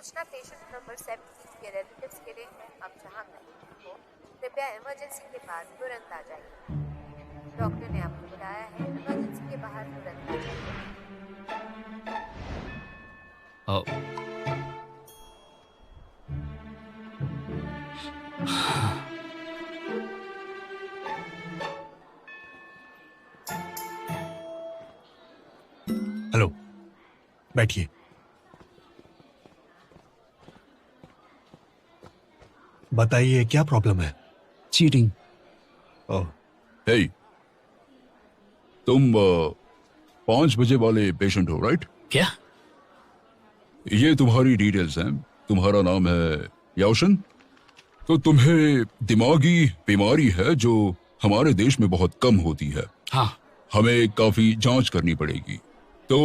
सूचना patient number 17 के relatives के लिए है। आप जहां कहीं हो कृपया इमरजेंसी के बाद तुरंत आ जाइए। डॉक्टर ने आपको बुलाया है, इमरजेंसी के बाहर तुरंत आ जाइए। हेलो, बैठिए। बताइए क्या प्रॉब्लम है? चीटिंग। ओह, हे, तुम 5 बजे वाले पेशेंट हो, राइट? क्या? ये तुम्हारी डिटेल्स हैं। तुम्हारा नाम है याओशन। तो तुम्हें दिमागी बीमारी है जो हमारे देश में बहुत कम होती है। हाँ। हमें काफी जांच करनी पड़ेगी, तो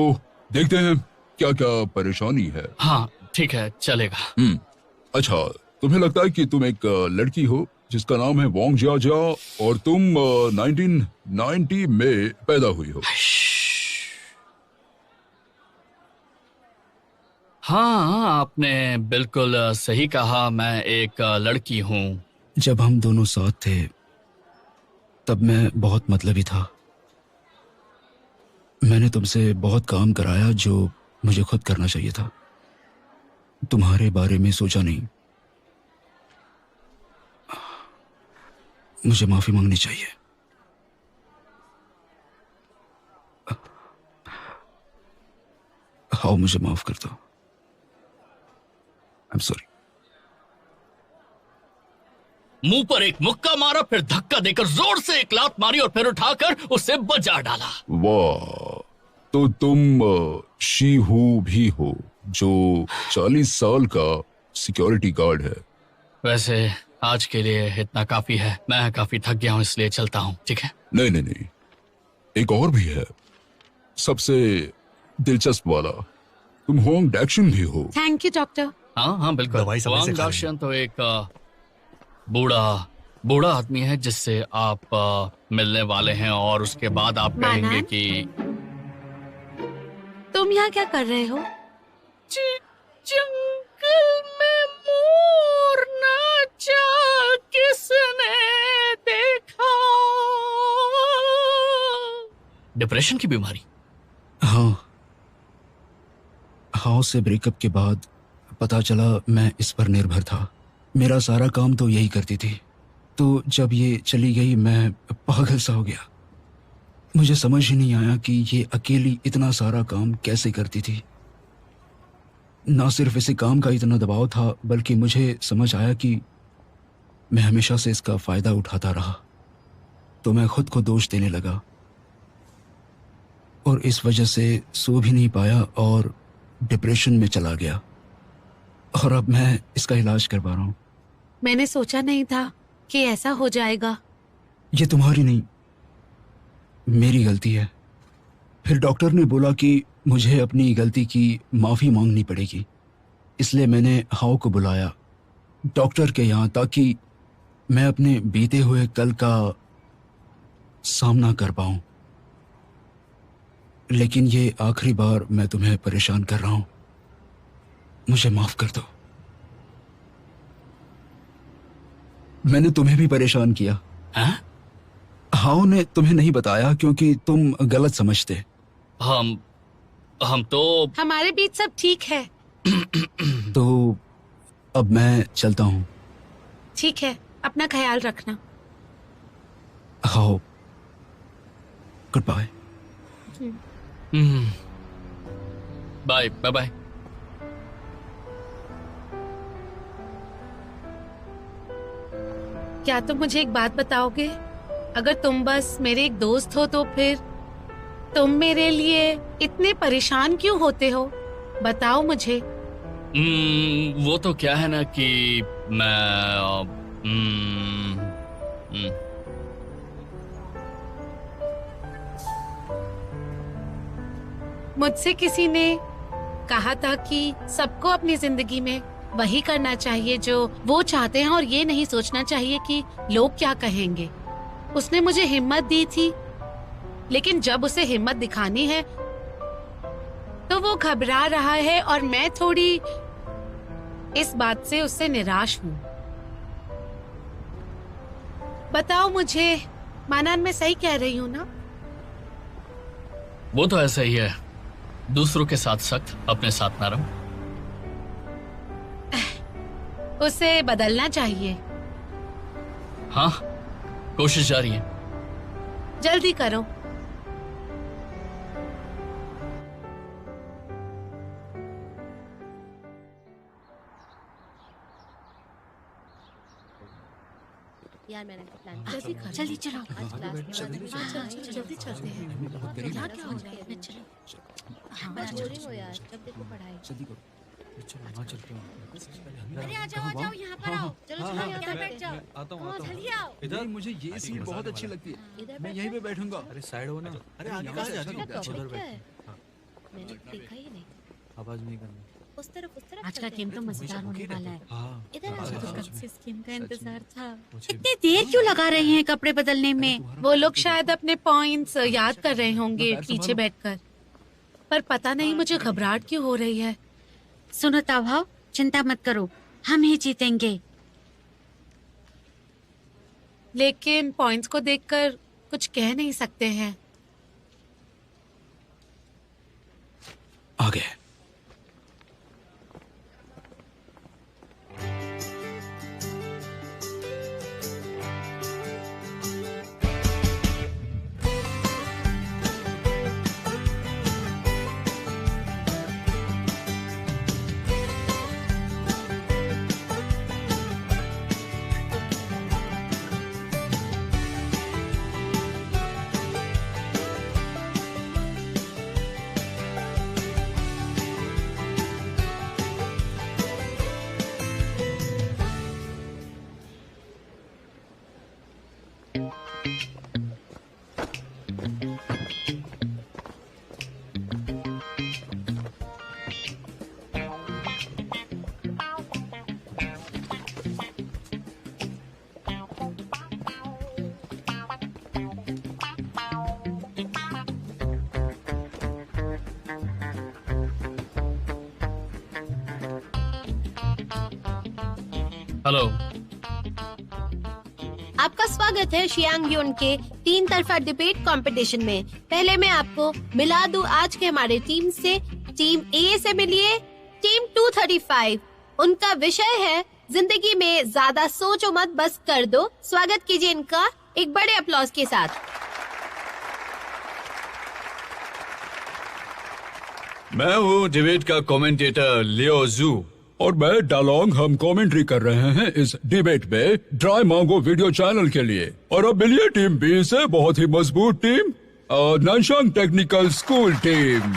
देखते हैं क्या क्या परेशानी है। हाँ ठीक है, चलेगा। अच्छा, तुम्हें लगता है कि तुम एक लड़की हो जिसका नाम है वोंग जियाजिया और तुम 1990 में पैदा हुई हो। हाँ, आपने बिल्कुल सही कहा। मैं एक लड़की हूँ। जब हम दोनों साथ थे तब मैं बहुत मतलबी था। मैंने तुमसे बहुत काम कराया जो मुझे खुद करना चाहिए था। तुम्हारे बारे में सोचा नहीं। मुझे माफी मांगनी चाहिए। आओ, मुझे माफ कर दो। I am sorry. मुंह पर एक मुक्का मारा, फिर धक्का देकर जोर से एक लात मारी और फिर उठाकर उसे बजा डाला। वाह, तो तुम शीहू भी हो जो 40 साल का सिक्योरिटी गार्ड है। वैसे आज के लिए इतना काफी है। मैं काफी थक गया हूँ, इसलिए चलता हूँ। ठीक है? नहीं नहीं नहीं, एक और भी है, सबसे दिलचस्प वाला। तुम होंग डैक्शन भी हो। Thank you doctor. हाँ हाँ बिल्कुल। दवाई समय से वांग खा लेना। दाशियन तो एक बूढ़ा आदमी है जिससे आप मिलने वाले हैं और उसके बाद आप कहेंगे मानन? कि तुम यहाँ क्या कर रहे हो? जंगल में मोर नाचा किसने देखा। डिप्रेशन की बीमारी। हाँ, हाउ से ब्रेकअप के बाद पता चला मैं इस पर निर्भर था। मेरा सारा काम तो यही करती थी। तो जब ये चली गई मैं पागल सा हो गया। मुझे समझ ही नहीं आया कि ये अकेली इतना सारा काम कैसे करती थी। ना सिर्फ इसे काम का इतना दबाव था, बल्कि मुझे समझ आया कि मैं हमेशा से इसका फायदा उठाता रहा। तो मैं खुद को दोष देने लगा और इस वजह से सो भी नहीं पाया और डिप्रेशन में चला गया। और अब मैं इसका इलाज करवा रहा हूँ। मैंने सोचा नहीं था कि ऐसा हो जाएगा। ये तुम्हारी नहीं, मेरी गलती है। फिर डॉक्टर ने बोला कि मुझे अपनी गलती की माफी मांगनी पड़ेगी। इसलिए मैंने हाउ को बुलाया डॉक्टर के यहाँ, ताकि मैं अपने बीते हुए कल का सामना कर पाऊं। लेकिन ये आखिरी बार मैं तुम्हें परेशान कर रहा हूं। मुझे माफ कर दो। मैंने तुम्हें भी परेशान किया। हैं? हाउ ने तुम्हें नहीं बताया क्योंकि तुम गलत समझते। हम तो हमारे बीच सब ठीक है। तो अब मैं चलता हूँ। ठीक है, अपना ख्याल रखना। How, goodbye. Bye bye bye. क्या तुम मुझे एक बात बताओगे? अगर तुम बस मेरे एक दोस्त हो तो फिर तुम मेरे लिए इतने परेशान क्यों होते हो? बताओ मुझे। वो तो क्या है ना कि मैं मुझसे किसी ने कहा था कि सबको अपनी जिंदगी में वही करना चाहिए जो वो चाहते हैं और ये नहीं सोचना चाहिए कि लोग क्या कहेंगे। उसने मुझे हिम्मत दी थी, लेकिन जब उसे हिम्मत दिखानी है तो वो घबरा रहा है और मैं थोड़ी इस बात से उससे निराश हूँ। बताओ मुझे, मानन मैं सही कह रही हूँ ना? वो तो ऐसा ही है, दूसरों के साथ सख्त, अपने साथ नरम। उसे बदलना चाहिए। हाँ, कोशिश जारी है। जल्दी करो। यार मैंने प्लान जल्दी करो। जल्दी चलो जल्दी चलते हैं। यहाँ क्या हो रहा है? बस बोरिंग हो यार, जब देखो पढ़ाई। जल्दी करो, चलो वहाँ चलते हैं। अरे आ जाओ यहाँ पर आओ। चलो चलो यहाँ पे बैठ जाओ। आता हूँ जल्दी आओ। इधर मुझे ये सीट बहुत अच्छी लगती है, इधर मैं यहीं पे बैठूंगा। अरे साइड हो ना। अरे आगे यहाँ कहाँ से जा अच्छा रही लगता है। हो? उधर क्या बैठ। है? मैंने देखा ही नहीं। आवाज नहीं करनी। उस तरफ आज का गेम तो मजेदार होने वाला है। हाँ इधर आ मुझे जाओ। तो कब से इस गेम का इंतजार था। इतनी देर क्यों लगा रहे हैं कपड़े बदलने में? वो लोग शायद अपने पॉइंट्स याद कर रहे होंगे पीछे बैठकर, पर पता नहीं मुझे घबराहट क्यों हो रही है। सुनो ताभाव, चिंता मत करो, हम ही जीतेंगे। लेकिन पॉइंट्स को देखकर कुछ कह नहीं सकते हैं। आ गए। हेलो। आपका स्वागत है शियांग योन के 3 तरफा डिबेट कंपटीशन में। पहले मैं आपको मिला दूं आज के हमारे टीम से। टीम ए से मिलिए टीम 235। उनका विषय है जिंदगी में ज्यादा सोचो मत, बस कर दो। स्वागत कीजिए इनका एक बड़े अप्लॉज के साथ। मैं हूँ डिबेट का कमेंटेटर लियो जू। और मैं डालोंग। हम कमेंट्री कर रहे हैं इस डिबेट में ड्राई मांगो वीडियो चैनल के लिए। और अब मिलिए टीम बी से बहुत ही मजबूत टीम, नानशांग टेक्निकल स्कूल टीम।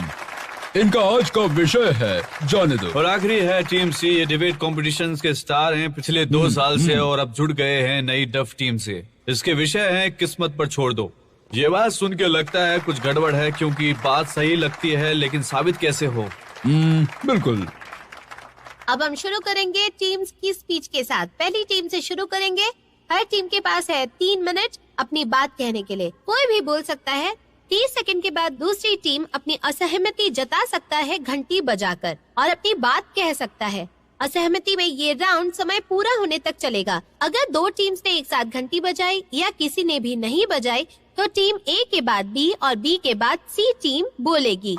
इनका आज का विषय है जाने दो। और आखिरी है टीम सी। ये डिबेट कॉम्पिटिशन्स के स्टार हैं पिछले 2 साल से और अब जुड़ गए हैं नई डफ टीम से। इसके विषय है किस्मत पर छोड़ दो। ये बात सुन के लगता है कुछ गड़बड़ है, क्योंकि बात सही लगती है लेकिन साबित कैसे हो। बिल्कुल। अब हम शुरू करेंगे टीम्स की स्पीच के साथ। पहली टीम से शुरू करेंगे। हर टीम के पास है 3 मिनट अपनी बात कहने के लिए। कोई भी बोल सकता है। 30 सेकंड के बाद दूसरी टीम अपनी असहमति जता सकता है घंटी बजाकर, और अपनी बात कह सकता है। असहमति में ये राउंड समय पूरा होने तक चलेगा। अगर 2 टीम्स ने एक साथ घंटी बजाई या किसी ने भी नहीं बजाई तो टीम ए के बाद बी और बी के बाद सी टीम बोलेगी।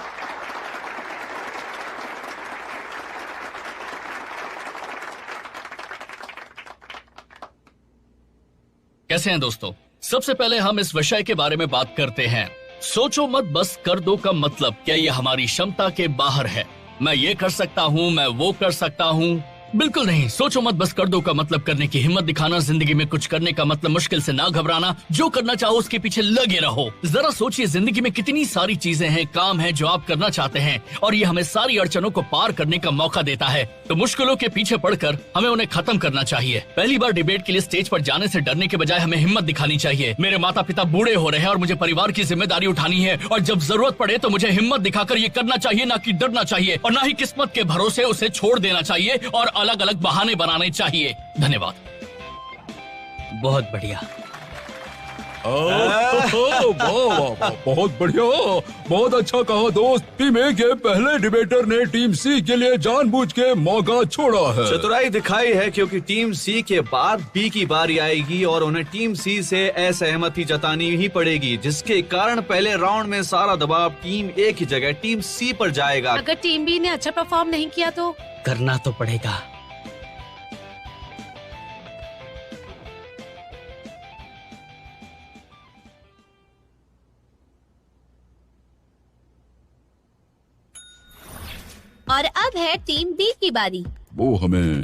कैसे हैं दोस्तों? सबसे पहले हम इस विषय के बारे में बात करते हैं। सोचो मत बस कर दो का मतलब क्या ये हमारी क्षमता के बाहर है? मैं ये कर सकता हूँ, मैं वो कर सकता हूँ? बिल्कुल नहीं। सोचो मत बस कर दो का मतलब करने की हिम्मत दिखाना, जिंदगी में कुछ करने का मतलब मुश्किल से ना घबराना, जो करना चाहो उसके पीछे लगे रहो। जरा सोचिए जिंदगी में कितनी सारी चीजें हैं, काम है जो आप करना चाहते हैं, और ये हमें सारी अड़चनों को पार करने का मौका देता है। तो मुश्किलों के पीछे पड़कर हमें उन्हें खत्म करना चाहिए। पहली बार डिबेट के लिए स्टेज पर जाने से डरने के बजाय हमें हिम्मत दिखानी चाहिए। मेरे माता पिता बूढ़े हो रहे हैं और मुझे परिवार की जिम्मेदारी उठानी है, और जब जरूरत पड़े तो मुझे हिम्मत दिखाकर ये करना चाहिए, ना कि डरना चाहिए, और ना ही किस्मत के भरोसे उसे छोड़ देना चाहिए और अलग अलग बहाने बनाने चाहिए। धन्यवाद। बहुत बढ़िया। वाह वाह वाह, बहुत बढ़िया, बहुत अच्छा कहा दोस्त। टीम ए के पहले डिबेटर ने टीम सी के लिए जानबूझ के मौका छोड़ा है। चतुराई दिखाई है क्योंकि टीम सी के बाद बी की बारी आएगी और उन्हें टीम सी से असहमति जतानी ही पड़ेगी, जिसके कारण पहले राउंड में सारा दबाव टीम ए की जगह टीम सी पर जाएगा। अगर टीम बी ने अच्छा परफॉर्म नहीं किया तो करना तो पड़ेगा। और अब है टीम बी की बारी। वो हमें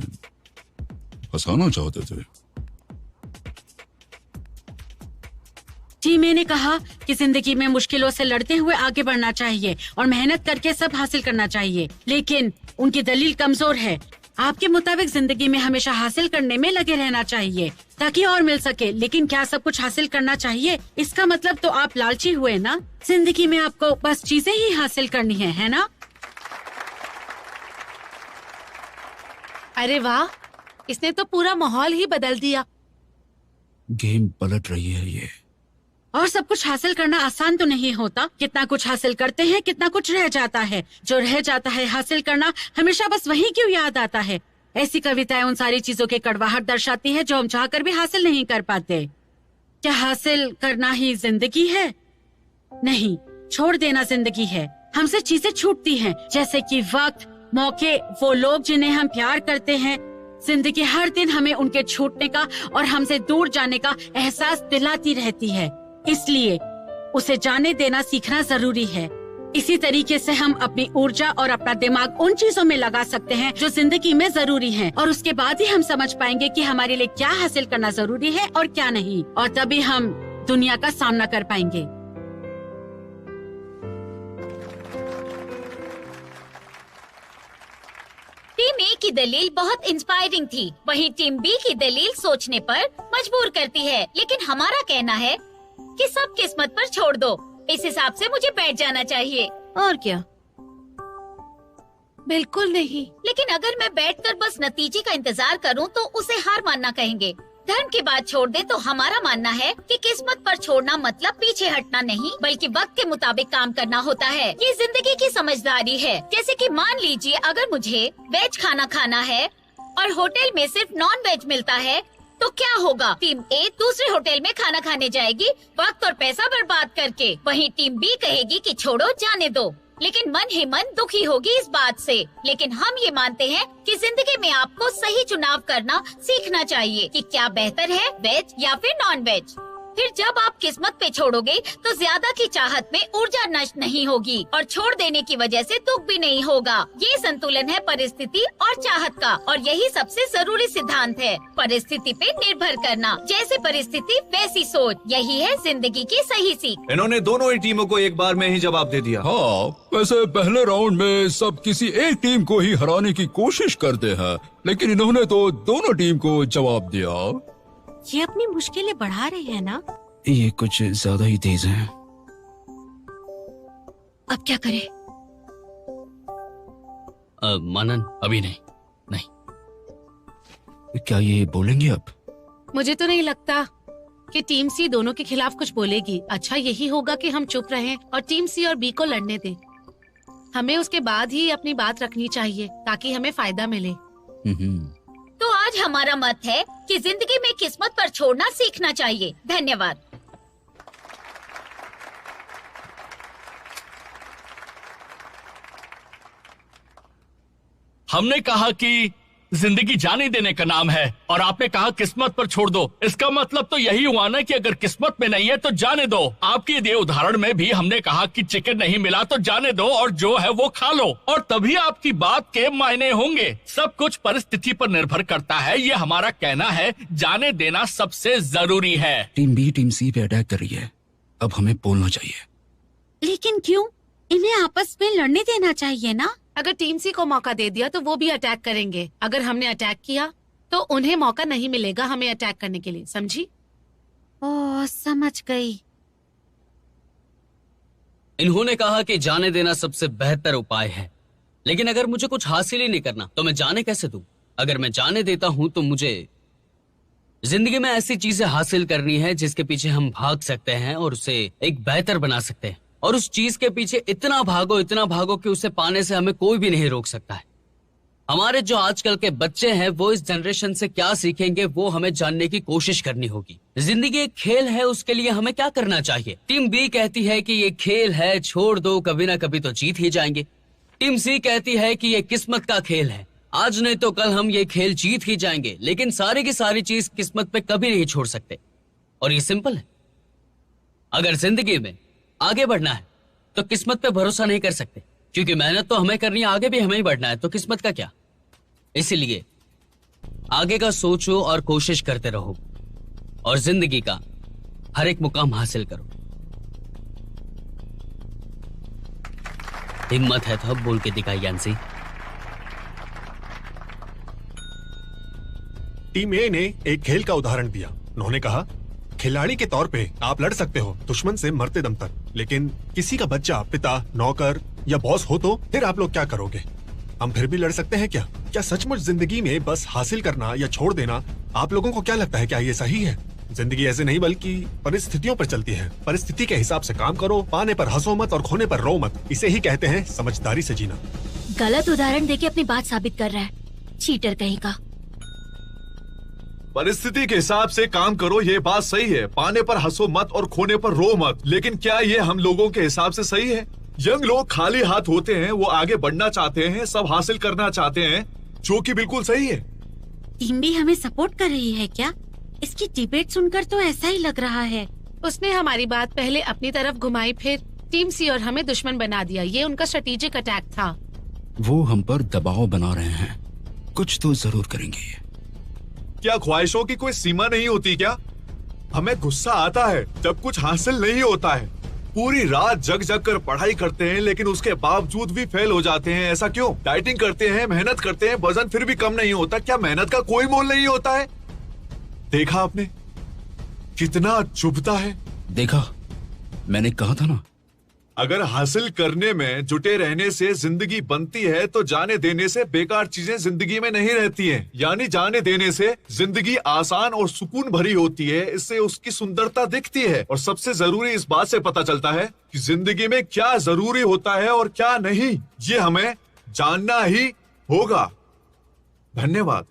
फंसाना चाहते थे। टीम ए ने कहा कि जिंदगी में मुश्किलों से लड़ते हुए आगे बढ़ना चाहिए और मेहनत करके सब हासिल करना चाहिए, लेकिन उनकी दलील कमजोर है। आपके मुताबिक जिंदगी में हमेशा हासिल करने में लगे रहना चाहिए ताकि और मिल सके, लेकिन क्या सब कुछ हासिल करना चाहिए? इसका मतलब तो आप लालची हुए ना। जिंदगी में आपको बस चीजें ही हासिल करनी है ना? अरे वाह, इसने तो पूरा माहौल ही बदल दिया। गेम पलट रही है ये। और सब कुछ हासिल करना आसान तो नहीं होता। कितना कुछ हासिल करते हैं, कितना कुछ रह जाता है। जो रह जाता है हासिल करना हमेशा बस वही क्यों याद आता है। ऐसी कविताएं उन सारी चीजों के कड़वाहट दर्शाती है जो हम चाहकर भी हासिल नहीं कर पाते। क्या हासिल करना ही जिंदगी है? नहीं, छोड़ देना जिंदगी है। हमसे चीजें छूटती हैं, जैसे कि वक्त, मौके, वो लोग जिन्हें हम प्यार करते हैं। जिंदगी हर दिन हमें उनके छूटने का और हमसे दूर जाने का एहसास दिलाती रहती है, इसलिए उसे जाने देना सीखना जरूरी है। इसी तरीके से हम अपनी ऊर्जा और अपना दिमाग उन चीजों में लगा सकते हैं जो जिंदगी में जरूरी हैं, और उसके बाद ही हम समझ पाएंगे कि हमारे लिए क्या हासिल करना जरूरी है और क्या नहीं, और तभी हम दुनिया का सामना कर पाएंगे। टीम ए की दलील बहुत इंस्पायरिंग थी, वहीं टीम बी की दलील सोचने पर मजबूर करती है। लेकिन हमारा कहना है कि सब किस्मत पर छोड़ दो। इस हिसाब से मुझे बैठ जाना चाहिए। और क्या? बिल्कुल नहीं। लेकिन अगर मैं बैठकर बस नतीजे का इंतजार करूं तो उसे हार मानना कहेंगे। धर्म की बात छोड़ दे तो हमारा मानना है कि किस्मत पर छोड़ना मतलब पीछे हटना नहीं, बल्कि वक्त के मुताबिक काम करना होता है। ये जिंदगी की समझदारी है। जैसे कि मान लीजिए अगर मुझे वेज खाना खाना है और होटल में सिर्फ नॉन वेज मिलता है तो क्या होगा? टीम ए दूसरे होटल में खाना खाने जाएगी वक्त और पैसा बर्बाद करके। वहीं टीम बी कहेगी कि छोड़ो, जाने दो, लेकिन मन ही मन दुखी होगी इस बात से। लेकिन हम ये मानते हैं कि जिंदगी में आपको सही चुनाव करना सीखना चाहिए कि क्या बेहतर है, वेज या फिर नॉन वेज। फिर जब आप किस्मत पे छोड़ोगे तो ज्यादा की चाहत में ऊर्जा नष्ट नहीं होगी और छोड़ देने की वजह से दुख भी नहीं होगा। ये संतुलन है परिस्थिति और चाहत का, और यही सबसे जरूरी सिद्धांत है। परिस्थिति पे निर्भर करना, जैसे परिस्थिति वैसी सोच, यही है जिंदगी की सही सीख। इन्होंने दोनों ही टीमों को एक बार में ही जवाब दे दिया। हाँ, वैसे पहले राउंड में सब किसी एक टीम को ही हराने की कोशिश करते हैं, लेकिन इन्होंने तो दोनों टीम को जवाब दिया। ये अपनी मुश्किलें बढ़ा रहे हैं ना? ये कुछ ज्यादा ही तेज है। अब क्या करें? मनन, अभी नहीं। क्या ये बोलेंगे अब? मुझे तो नहीं लगता कि टीम सी दोनों के खिलाफ कुछ बोलेगी। अच्छा यही होगा कि हम चुप रहें और टीम सी और बी को लड़ने दें। हमें उसके बाद ही अपनी बात रखनी चाहिए ताकि हमें फायदा मिले। तो आज हमारा मत है कि जिंदगी में किस्मत पर छोड़ना सीखना चाहिए। धन्यवाद। हमने कहा कि जिंदगी जाने देने का नाम है और आपने कहा किस्मत पर छोड़ दो। इसका मतलब तो यही हुआ ना कि अगर किस्मत में नहीं है तो जाने दो। आपके दिए उदाहरण में भी हमने कहा कि चिकन नहीं मिला तो जाने दो और जो है वो खा लो, और तभी आपकी बात के मायने होंगे। सब कुछ परिस्थिति पर निर्भर करता है, ये हमारा कहना है। जाने देना सबसे जरूरी है। टीम बी टीम सी पे अटैक कर रही है, अब हमें बोलना चाहिए। लेकिन क्यों? इन्हें आपस में लड़ने देना चाहिए ना। अगर टीम सी को मौका दे दिया तो वो भी अटैक करेंगे। अगर हमने अटैक किया तो उन्हें मौका नहीं मिलेगा हमें अटैक करने के लिए, समझी? ओह, समझ गई। इन्होंने कहा कि जाने देना सबसे बेहतर उपाय है, लेकिन अगर मुझे कुछ हासिल ही नहीं करना तो मैं जाने कैसे दूं? अगर मैं जाने देता हूं तो मुझे जिंदगी में ऐसी चीजें हासिल करनी है जिसके पीछे हम भाग सकते हैं और उसे एक बेहतर बना सकते हैं। और उस चीज के पीछे इतना भागो कि उसे पाने से हमें कोई भी नहीं रोक सकता है। हमारे जो आजकल के बच्चे हैं वो इस जनरेशन से क्या सीखेंगे वो हमें जानने की कोशिश करनी होगी। जिंदगी एक खेल है, उसके लिए हमें क्या करना चाहिए? टीम बी कहती है कि ये खेल है, छोड़ दो, कभी ना कभी तो जीत ही जाएंगे। टीम सी कहती है कि ये किस्मत का खेल है, आज नहीं तो कल हम ये खेल जीत ही जाएंगे। लेकिन सारी की सारी चीज किस्मत पे कभी नहीं छोड़ सकते। और ये सिंपल है, अगर जिंदगी में आगे बढ़ना है तो किस्मत पे भरोसा नहीं कर सकते, क्योंकि मेहनत तो हमें करनी है, आगे भी हमें ही बढ़ना है, तो किस्मत का क्या। इसीलिए आगे का सोचो और कोशिश करते रहो और जिंदगी का हर एक मुकाम हासिल करो। हिम्मत है तो अब बोल के दिखाई यांसी। टीम ए ने एक खेल का उदाहरण दिया। उन्होंने कहा, खिलाड़ी के तौर पे आप लड़ सकते हो दुश्मन से मरते दम तक, लेकिन किसी का बच्चा, पिता, नौकर या बॉस हो तो फिर आप लोग क्या करोगे? हम फिर भी लड़ सकते हैं क्या? क्या सचमुच जिंदगी में बस हासिल करना या छोड़ देना, आप लोगों को क्या लगता है, क्या ये सही है? जिंदगी ऐसे नहीं बल्कि परिस्थितियों पर चलती है। परिस्थिति के हिसाब से काम करो, पाने पर हंसो मत और खोने पर रो मत। इसे ही कहते हैं समझदारी से जीना। गलत उदाहरण देके अपनी बात साबित कर रहा है, चीटर कहीं का। परिस्थिति के हिसाब से काम करो, ये बात सही है। पाने पर हंसो मत और खोने पर रो मत। लेकिन क्या ये हम लोगों के हिसाब से सही है? यंग लोग खाली हाथ होते हैं, वो आगे बढ़ना चाहते हैं, सब हासिल करना चाहते हैं, जो कि बिल्कुल सही है। टीम भी हमें सपोर्ट कर रही है क्या? इसकी डिबेट सुनकर तो ऐसा ही लग रहा है। उसने हमारी बात पहले अपनी तरफ घुमाई, फिर टीम सी और हमें दुश्मन बना दिया। ये उनका स्ट्रेटेजिक अटैक था। वो हम पर दबाव बना रहे हैं, कुछ तो जरूर करेंगे। क्या ख्वाहिशों की कोई सीमा नहीं होती क्या? हमें गुस्सा आता है जब कुछ हासिल नहीं होता है। पूरी रात जग जग कर पढ़ाई करते हैं, लेकिन उसके बावजूद भी फेल हो जाते हैं। ऐसा क्यों? डाइटिंग करते हैं, मेहनत करते हैं, वजन फिर भी कम नहीं होता। क्या मेहनत का कोई मोल नहीं होता है? देखा आपने कितना चुभता है? देखा, मैंने कहा था ना। अगर हासिल करने में जुटे रहने से जिंदगी बनती है तो जाने देने से बेकार चीजें जिंदगी में नहीं रहती हैं। यानी जाने देने से जिंदगी आसान और सुकून भरी होती है, इससे उसकी सुंदरता दिखती है। और सबसे जरूरी इस बात से पता चलता है कि जिंदगी में क्या जरूरी होता है और क्या नहीं, ये हमें जानना ही होगा। धन्यवाद।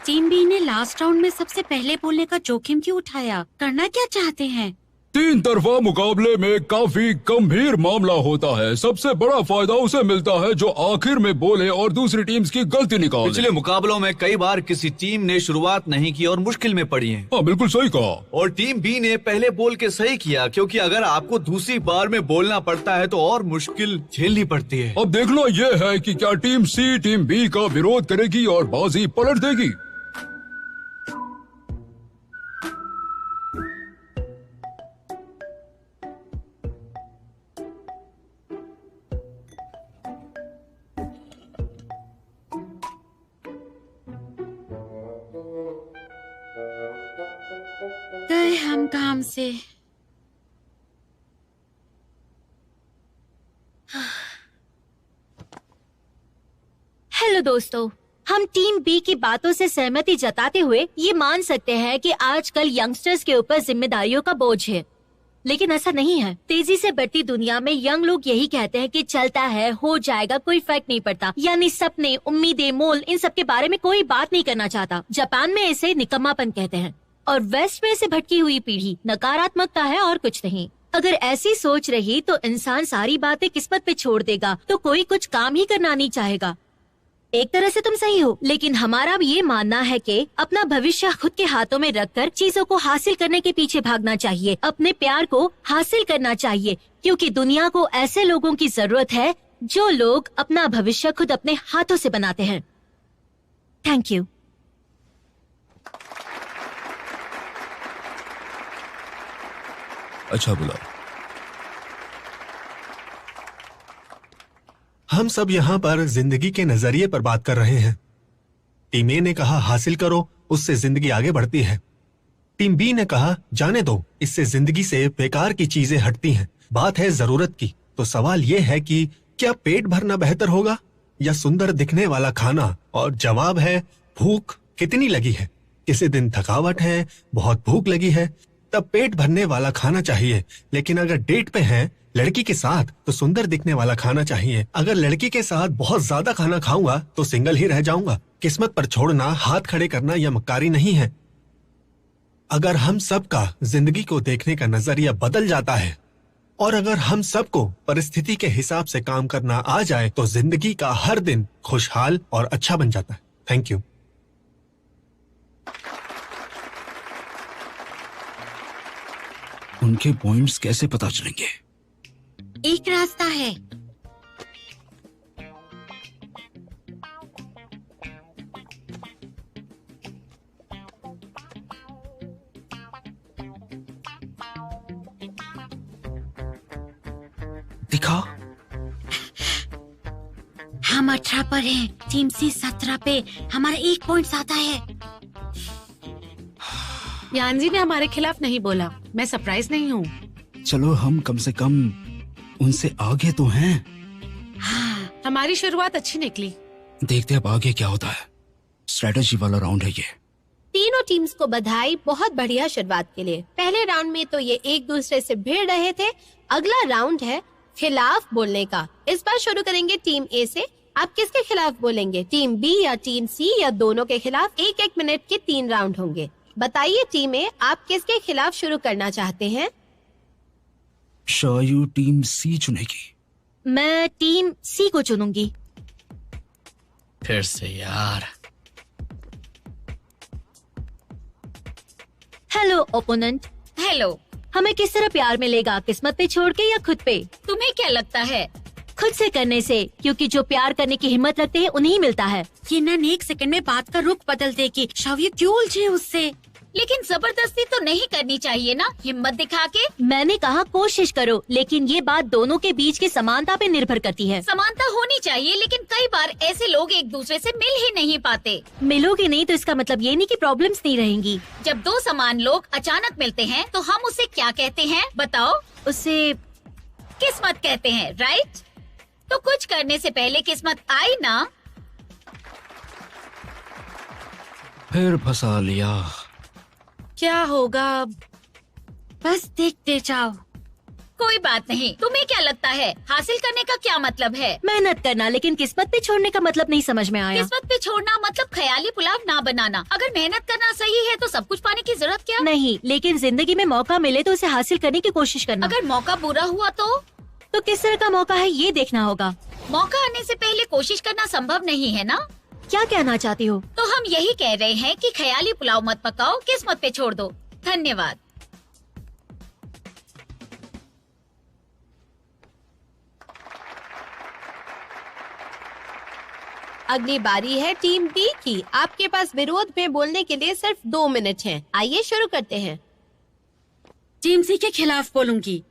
टीम बी ने लास्ट राउंड में सबसे पहले बोलने का जोखिम क्यों उठाया? करना क्या चाहते हैं? 3 तरफा मुकाबले में काफी गंभीर मामला होता है। सबसे बड़ा फायदा उसे मिलता है जो आखिर में बोले और दूसरी टीम्स की गलती निकाले। पिछले मुकाबलों में कई बार किसी टीम ने शुरुआत नहीं की और मुश्किल में पड़ी है। हाँ, बिल्कुल सही कहा। और टीम बी ने पहले बोल के सही किया, क्योंकि अगर आपको दूसरी बार में बोलना पड़ता है तो और मुश्किल झेलनी पड़ती है। अब देखना यह है कि क्या टीम सी टीम बी का विरोध करेगी और बाजी पलट देगी। गए हम काम से। हेलो दोस्तों, हम टीम बी की बातों से सहमति जताते हुए ये मान सकते हैं कि आजकल यंगस्टर्स के ऊपर जिम्मेदारियों का बोझ है, लेकिन ऐसा नहीं है। तेजी से बढ़ती दुनिया में यंग लोग यही कहते हैं कि चलता है, हो जाएगा, कोई फर्क नहीं पड़ता। यानी सपने, उम्मीदें, मोल, इन सब के बारे में कोई बात नहीं करना चाहता। जापान में इसे निकम्मापन कहते हैं और वेस्ट में इसे भटकी हुई पीढ़ी, नकारात्मकता है और कुछ नहीं। अगर ऐसी सोच रही तो इंसान सारी बातें किस्मत पे छोड़ देगा, तो कोई कुछ काम ही करना नहीं चाहेगा। एक तरह से तुम सही हो, लेकिन हमारा अब ये मानना है कि अपना भविष्य खुद के हाथों में रखकर चीजों को हासिल करने के पीछे भागना चाहिए, अपने प्यार को हासिल करना चाहिए, क्योंकि दुनिया को ऐसे लोगों की जरूरत है जो लोग अपना भविष्य खुद अपने हाथों से बनाते हैं। Thank you. अच्छा बोला। हम सब यहाँ पर जिंदगी के नजरिए पर बात कर रहे हैं। टीम ए ने कहा हासिल करो, उससे जिंदगी आगे बढ़ती है। टीम बी ने कहा जाने दो, इससे जिंदगी से बेकार की चीजें हटती हैं। बात है जरूरत की, तो सवाल ये है कि क्या पेट भरना बेहतर होगा या सुंदर दिखने वाला खाना? और जवाब है भूख कितनी लगी है। किसी दिन थकावट है, बहुत भूख लगी है, तब पेट भरने वाला खाना चाहिए। लेकिन अगर डेट पे हैं लड़की के साथ तो सुंदर दिखने वाला खाना चाहिए। अगर लड़की के साथ बहुत ज्यादा खाना खाऊंगा तो सिंगल ही रह जाऊंगा। किस्मत पर छोड़ना, हाथ खड़े करना यह मक्कारी नहीं है। अगर हम सबका जिंदगी को देखने का नजरिया बदल जाता है और अगर हम सबको परिस्थिति के हिसाब से काम करना आ जाए तो जिंदगी का हर दिन खुशहाल और अच्छा बन जाता है। Thank you. उनके पॉइंट्स कैसे पता चलेंगे? एक रास्ता है। दिखा। हम 18 पर हैं, टीम सी 17 पे। हमारा 1 पॉइंट आता है। यान जी ने हमारे खिलाफ नहीं बोला। मैं सरप्राइज नहीं हूँ। चलो हम कम से कम उनसे आगे तो हैं। हमारी शुरुआत अच्छी निकली। देखते अब आगे क्या होता है। स्ट्रेटेजी वाला राउंड है ये। तीनों टीम्स को बधाई, बहुत बढ़िया शुरुआत के लिए। पहले राउंड में तो ये एक दूसरे से भिड़ रहे थे। अगला राउंड है खिलाफ बोलने का। इस बार शुरू करेंगे टीम ए से। आप किसके खिलाफ बोलेंगे? टीम बी या टीम सी या दोनों के खिलाफ? 1-1 मिनट के 3 राउंड होंगे। बताइए टीम ए, आप किसके खिलाफ शुरू करना चाहते हैं? शायू टीम सी चुनेगी। मैं टीम सी को चुनूंगी। फिर से यार। Hello opponent. हेलो। हमें किस तरह प्यार मिलेगा, किस्मत पे छोड़ के या खुद पे? तुम्हें क्या लगता है? खुद से करने से, क्योंकि जो प्यार करने की हिम्मत रखते हैं उन्हें ही मिलता है। ये नन 1 सेकंड में बात का रुख बदल देगी। शायद क्यों उलझे उससे? लेकिन जबरदस्ती तो नहीं करनी चाहिए ना, हिम्मत दिखा के। मैंने कहा कोशिश करो, लेकिन ये बात दोनों के बीच की समानता पे निर्भर करती है। समानता होनी चाहिए, लेकिन कई बार ऐसे लोग एक दूसरे से मिल ही नहीं पाते। मिलोगे नहीं तो इसका मतलब ये नहीं कि प्रॉब्लम्स नहीं रहेंगी। जब 2 समान लोग अचानक मिलते हैं तो हम उसे क्या कहते हैं बताओ? उसे किस्मत कहते हैं, राइट? तो कुछ करने से पहले किस्मत आई ना। फिर फंसा लिया। क्या होगा अब? बस देखते जाओ। कोई बात नहीं। तुम्हें क्या लगता है हासिल करने का क्या मतलब है? मेहनत करना, लेकिन किस्मत पे छोड़ने का मतलब नहीं समझ में आया। किस्मत पे छोड़ना मतलब ख्याली पुलाव ना बनाना। अगर मेहनत करना सही है तो सब कुछ पाने की जरूरत क्या? नहीं, लेकिन जिंदगी में मौका मिले तो उसे हासिल करने की कोशिश करना। अगर मौका बुरा हुआ तो किस तरह का मौका है ये देखना होगा। मौका आने से पहले कोशिश करना संभव नहीं है ना? क्या कहना चाहती हो? तो हम यही कह रहे हैं कि ख्याली पुलाव मत पकाओ, किस्मत पे छोड़ दो। धन्यवाद। अगली बारी है टीम बी की। आपके पास विरोध में बोलने के लिए सिर्फ 2 मिनट हैं। आइए शुरू करते हैं। टीम सी के खिलाफ बोलूंगी।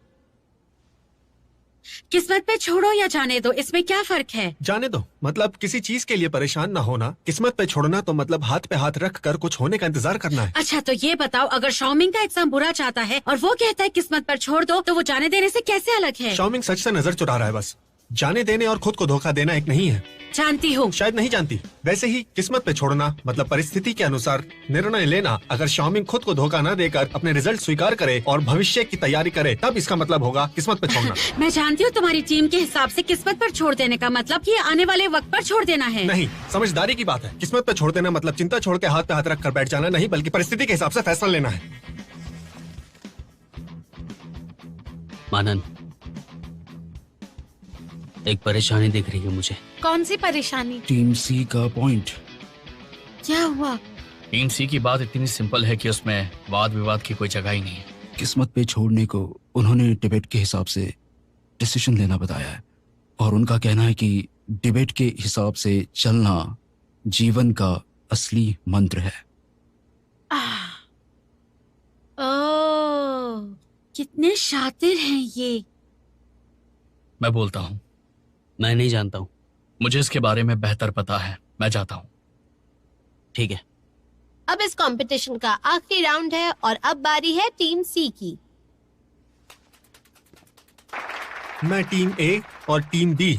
किस्मत पे छोड़ो या जाने दो, इसमें क्या फर्क है? जाने दो मतलब किसी चीज के लिए परेशान ना होना। किस्मत पे छोड़ना तो मतलब हाथ पे हाथ रख कर कुछ होने का इंतजार करना है। अच्छा तो ये बताओ, अगर शाओमिंग का एग्जाम बुरा चाहता है और वो कहता है किस्मत पर छोड़ दो, तो वो जाने देने से कैसे अलग है? शाओमिंग सच से नजर चुरा रहा है बस। जाने देने और खुद को धोखा देना एक नहीं है। जानती हूँ। शायद नहीं जानती। वैसे ही किस्मत पे छोड़ना मतलब परिस्थिति के अनुसार निर्णय लेना। अगर शाओमिंग खुद को धोखा न देकर अपने रिजल्ट स्वीकार करे और भविष्य की तैयारी करे, तब इसका मतलब होगा किस्मत पे छोड़ना। मैं जानती हूँ तुम्हारी टीम के हिसाब से किस्मत पर छोड़ देने का मतलब ये आने वाले वक्त पर छोड़ देना है। नहीं, समझदारी की बात है। किस्मत पे छोड़ देना मतलब चिंता छोड़ के हाथ पे हाथ रख कर बैठ जाना नहीं, बल्कि परिस्थिति के हिसाब से फैसला लेना है। मानन, एक परेशानी दिख रही है मुझे। कौन सी परेशानी? टीम सी का पॉइंट। क्या हुआ? टीम सी की बात इतनी सिंपल है कि उसमें वाद विवाद की कोई जगह ही नहीं है। किस्मत पे छोड़ने को उन्होंने डिबेट के हिसाब से डिसीजन लेना बताया है और उनका कहना है कि डिबेट के हिसाब से चलना जीवन का असली मंत्र है। ओह, कितने शातिर हैं ये। मैं बोलता हूँ, मैं नहीं जानता हूँ। मुझे इसके बारे में बेहतर पता है। मैं जाता हूँ। ठीक है। अब इस कंपटीशन का आखिरी राउंड है और अब बारी है टीम सी की। मैं टीम ए और टीम बी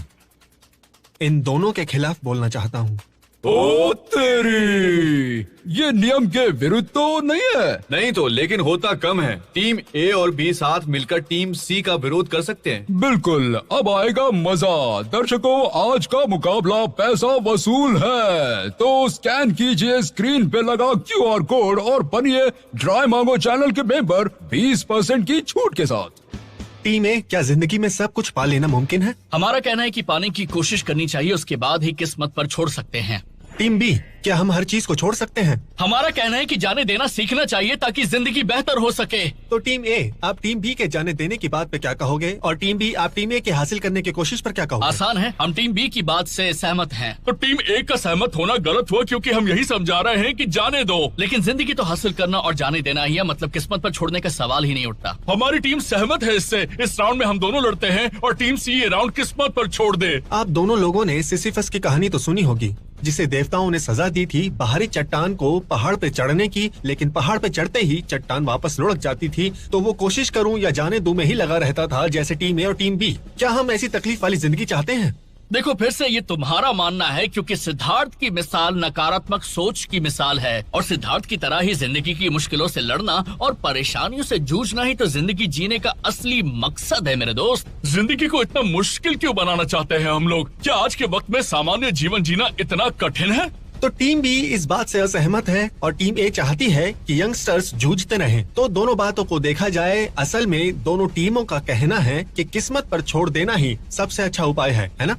इन दोनों के खिलाफ बोलना चाहता हूँ। ओ तेरी, ये नियम के विरुद्ध तो नहीं है। नहीं तो, लेकिन होता कम है। टीम ए और बी साथ मिलकर टीम सी का विरोध कर सकते हैं। बिल्कुल, अब आएगा मजा। दर्शकों, आज का मुकाबला पैसा वसूल है, तो स्कैन कीजिए स्क्रीन पे लगा QR कोड और बनिए ड्राई मांगो चैनल के मेंबर 20% की छूट के साथ। टीम ए, क्या जिंदगी में सब कुछ पा लेना मुमकिन है? हमारा कहना है कि पाने की कोशिश करनी चाहिए, उसके बाद ही किस्मत पर छोड़ सकते हैं। टीम बी, क्या हम हर चीज को छोड़ सकते हैं? हमारा कहना है कि जाने देना सीखना चाहिए ताकि जिंदगी बेहतर हो सके। तो टीम ए, आप टीम बी के जाने देने की बात पे क्या कहोगे? और टीम बी, आप टीम ए के हासिल करने की कोशिश पर क्या कहोगे? आसान है, हम टीम बी की बात से सहमत हैं। तो टीम ए का सहमत होना गलत हुआ, क्योंकि हम यही समझा रहे हैं कि जाने दो। लेकिन जिंदगी तो हासिल करना और जाने देना ही है, मतलब किस्मत पर छोड़ने का सवाल ही नहीं उठता। हमारी टीम सहमत है इससे। इस राउंड में हम दोनों लड़ते हैं और टीम सी ये राउंड किस्मत पर छोड़ दे। आप दोनों लोगों ने सिसिफस की कहानी तो सुनी होगी, जिसे देवताओं ने सजा दी थी बाहरी चट्टान को पहाड़ पे चढ़ने की, लेकिन पहाड़ पे चढ़ते ही चट्टान वापस लुढ़क जाती थी। तो वो कोशिश करूं या जाने दूं में ही लगा रहता था, जैसे टीम ए और टीम बी। क्या हम ऐसी तकलीफ वाली जिंदगी चाहते हैं? देखो, फिर से ये तुम्हारा मानना है, क्योंकि सिद्धार्थ की मिसाल नकारात्मक सोच की मिसाल है, और सिद्धार्थ की तरह ही जिंदगी की मुश्किलों से लड़ना और परेशानियों से जूझना ही तो जिंदगी जीने का असली मकसद है मेरे दोस्त। जिंदगी को इतना मुश्किल क्यों बनाना चाहते हैं हम लोग? क्या आज के वक्त में सामान्य जीवन जीना इतना कठिन है? तो टीम बी इस बात से असहमत है और टीम ए चाहती है कि यंगस्टर्स जूझते रहें। तो दोनों बातों को देखा जाए, असल में दोनों टीमों का कहना है कि किस्मत पर छोड़ देना ही सबसे अच्छा उपाय है ना?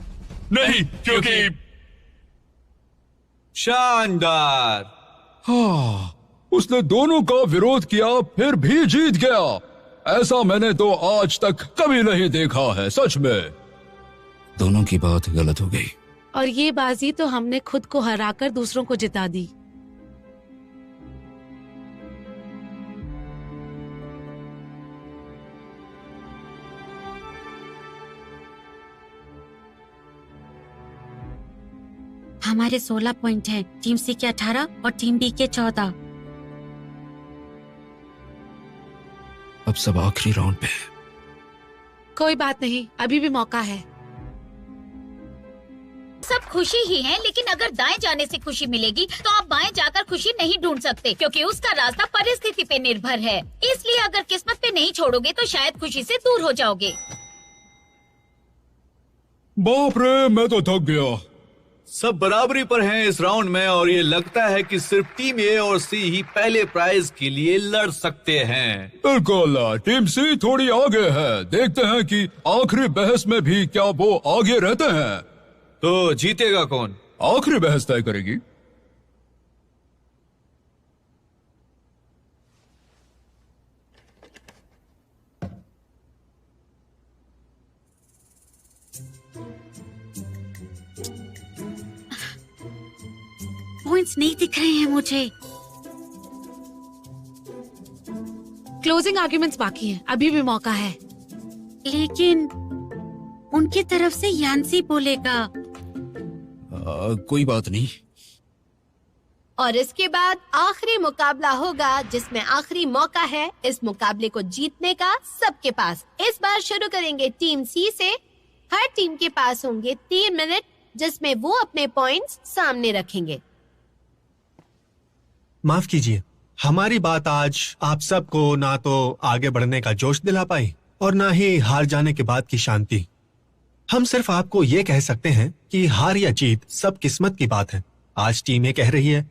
नहीं, क्योंकि शानदार। हाँ, उसने दोनों का विरोध किया फिर भी जीत गया। ऐसा मैंने तो आज तक कभी नहीं देखा है, सच में। दोनों की बात गलत हो गई। और ये बाजी तो हमने खुद को हराकर दूसरों को जिता दी। हमारे 16 पॉइंट हैं, टीम सी के 18 और टीम बी के 14। अब सब आखिरी राउंड पे है। कोई बात नहीं, अभी भी मौका है। सब खुशी ही है, लेकिन अगर दाएं जाने से खुशी मिलेगी तो आप बाएं जाकर खुशी नहीं ढूंढ सकते, क्योंकि उसका रास्ता परिस्थिति पे निर्भर है। इसलिए अगर किस्मत पे नहीं छोड़ोगे तो शायद खुशी से दूर हो जाओगे। बाप रे, मैं तो थक गया। सब बराबरी पर हैं इस राउंड में, और ये लगता है कि सिर्फ टीम ए और सी ही पहले प्राइज के लिए लड़ सकते हैं। बिल्कुल, टीम सी थोड़ी आगे है। देखते हैं कि आखिरी बहस में भी क्या वो आगे रहते हैं। तो जीतेगा कौन? आखिरी बहस तय करेगी। पॉइंट्स नहीं दिख रहे हैं मुझे। क्लोजिंग आर्ग्यूमेंट्स बाकी हैं, अभी भी मौका है। लेकिन उनकी तरफ से यान्सी बोलेगा। कोई बात नहीं। और इसके बाद आखिरी मुकाबला होगा, जिसमें आखिरी मौका है इस मुकाबले को जीतने का सबके पास। इस बार शुरू करेंगे टीम सी से। हर टीम के पास होंगे 3 मिनट, जिसमें वो अपने पॉइंट्स सामने रखेंगे। माफ कीजिए, हमारी बात आज आप सबको ना तो आगे बढ़ने का जोश दिला पाई और ना ही हार जाने के बाद की शांति। हम सिर्फ आपको ये कह सकते हैं कि हार या जीत सब किस्मत की बात है। आज टीम ये कह रही है,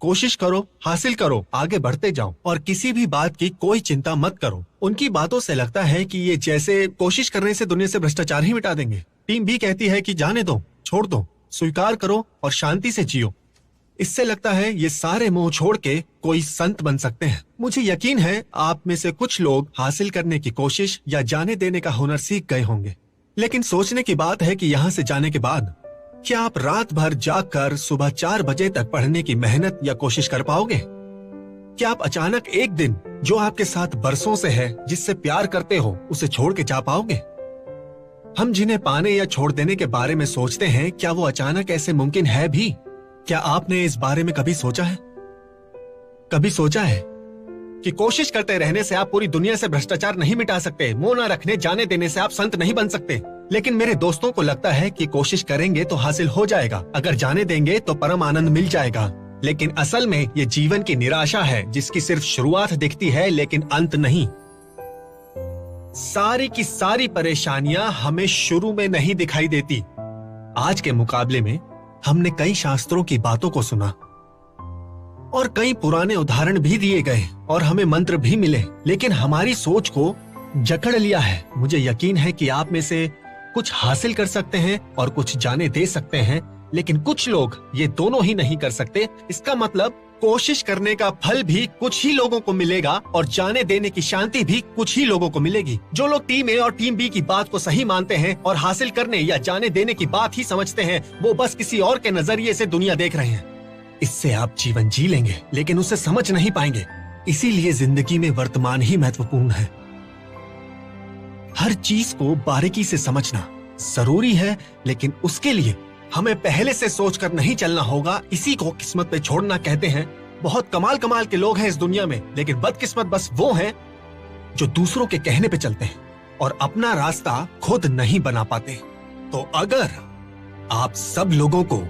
कोशिश करो, हासिल करो, आगे बढ़ते जाओ और किसी भी बात की कोई चिंता मत करो। उनकी बातों से लगता है कि ये जैसे कोशिश करने से दुनिया से भ्रष्टाचार ही मिटा देंगे। टीम बी कहती है कि जाने दो, छोड़ दो, स्वीकार करो और शांति से जियो। इससे लगता है ये सारे मोह छोड़ के कोई संत बन सकते हैं। मुझे यकीन है आप में से कुछ लोग हासिल करने की कोशिश या जाने देने का हुनर सीख गए होंगे। लेकिन सोचने की बात है कि यहाँ से जाने के बाद क्या आप रात भर जागकर सुबह 4 बजे तक पढ़ने की मेहनत या कोशिश कर पाओगे? क्या आप अचानक एक दिन जो आपके साथ बरसों से है, जिससे प्यार करते हो, उसे छोड़ के जा पाओगे? हम जिन्हें पाने या छोड़ देने के बारे में सोचते हैं, क्या वो अचानक ऐसे मुमकिन है भी? क्या आपने इस बारे में कभी सोचा है? कभी सोचा है कि कोशिश करते रहने से आप पूरी दुनिया से भ्रष्टाचार नहीं मिटा सकते? मुंह न रखने, जाने देने से आप संत नहीं बन सकते। लेकिन मेरे दोस्तों को लगता है कि कोशिश करेंगे तो हासिल हो जाएगा, अगर जाने देंगे तो परम आनंद मिल जाएगा। लेकिन असल में ये जीवन की निराशा है जिसकी सिर्फ शुरुआत दिखती है लेकिन अंत नहीं। सारी की सारी परेशानियां हमें शुरू में नहीं दिखाई देती। आज के मुकाबले में हमने कई शास्त्रों की बातों को सुना और कई पुराने उदाहरण भी दिए गए और हमें मंत्र भी मिले, लेकिन हमारी सोच को जकड़ लिया है। मुझे यकीन है कि आप में से कुछ हासिल कर सकते हैं और कुछ जाने दे सकते हैं, लेकिन कुछ लोग ये दोनों ही नहीं कर सकते। इसका मतलब कोशिश करने का फल भी कुछ ही लोगों को मिलेगा और जाने देने की शांति भी कुछ ही लोगों को मिलेगी। जो लोग टीम ए और टीम बी की बात को सही मानते हैं और हासिल करने या जाने देने की बात ही समझते हैं, वो बस किसी और के नजरिए से दुनिया देख रहे हैं। इससे आप जीवन जी लेंगे लेकिन उसे समझ नहीं पाएंगे। इसीलिए जिंदगी में वर्तमान ही महत्वपूर्ण है। हर चीज को बारीकी से समझना जरूरी है, लेकिन उसके लिए हमें पहले से सोचकर नहीं चलना होगा। इसी को किस्मत पे छोड़ना कहते हैं। बहुत कमाल कमाल के लोग हैं इस दुनिया में, लेकिन बदकिस्मत बस वो हैं जो दूसरों के कहने पे चलते हैं और अपना रास्ता खुद नहीं बना पाते। तो अगर आप सब लोगों को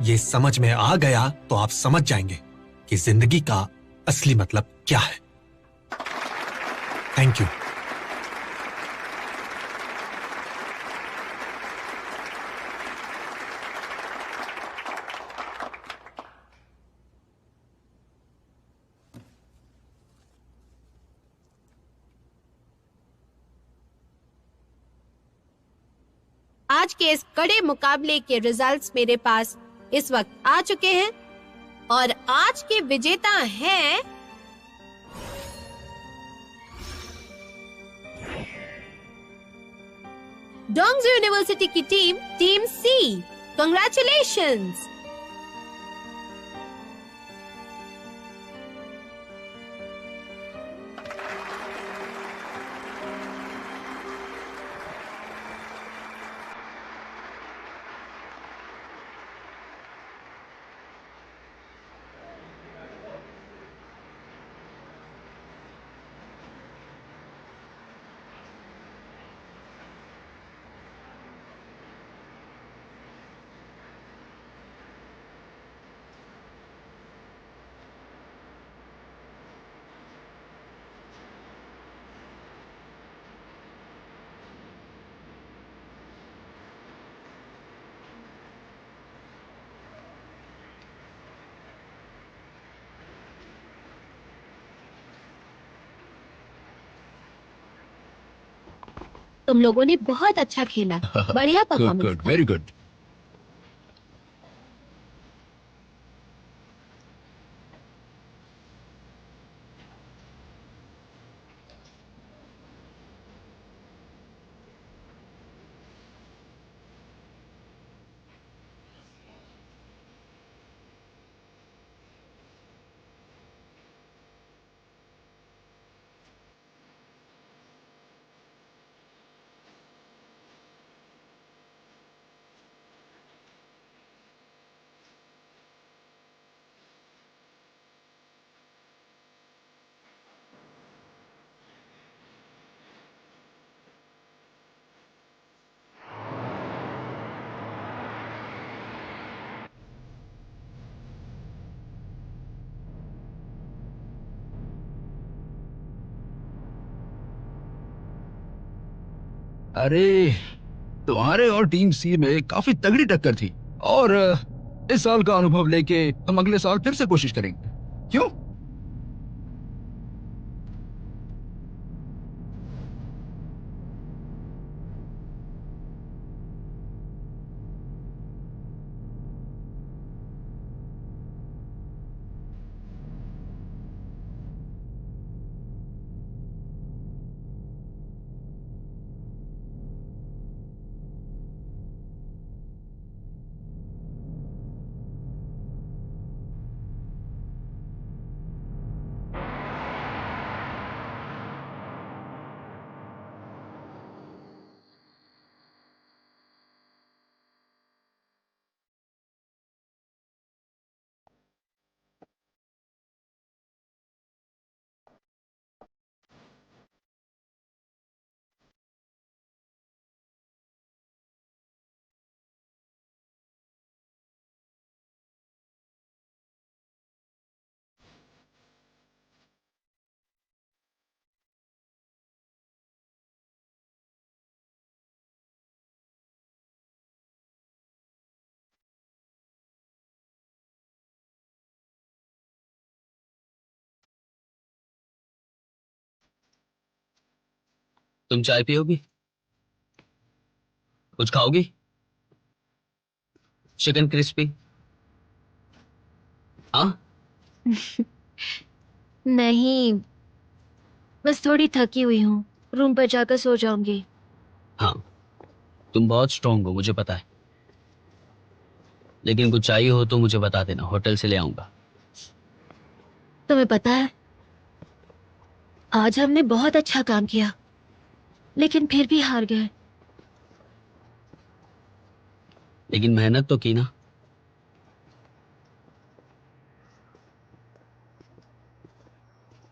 ये समझ में आ गया तो आप समझ जाएंगे कि जिंदगी का असली मतलब क्या है। Thank you. आज के इस कड़े मुकाबले के रिजल्ट्स मेरे पास इस वक्त आ चुके हैं और आज के विजेता हैं डोंग्स यूनिवर्सिटी की टीम, टीम सी। कंग्रेचुलेशंस। तुम लोगों ने बहुत अच्छा खेला, बढ़िया good performance good, very good. अरे, तुम्हारे और टीम सी में काफी तगड़ी टक्कर थी और इस साल का अनुभव लेके हम अगले साल फिर से कोशिश करेंगे। क्यों? तुम चाय पियोगी? कुछ खाओगी? Chicken crispy? हाँ? नहीं, बस थोड़ी थकी हुई हूँ, रूम पर जाकर सो जाऊंगी। हाँ, तुम बहुत स्ट्रांग हो, मुझे पता है। लेकिन कुछ चाहिए हो तो मुझे बता देना, होटल से ले आऊंगा। तुम्हें पता है, आज हमने बहुत अच्छा काम किया, लेकिन फिर भी हार गए। लेकिन मेहनत तो की ना।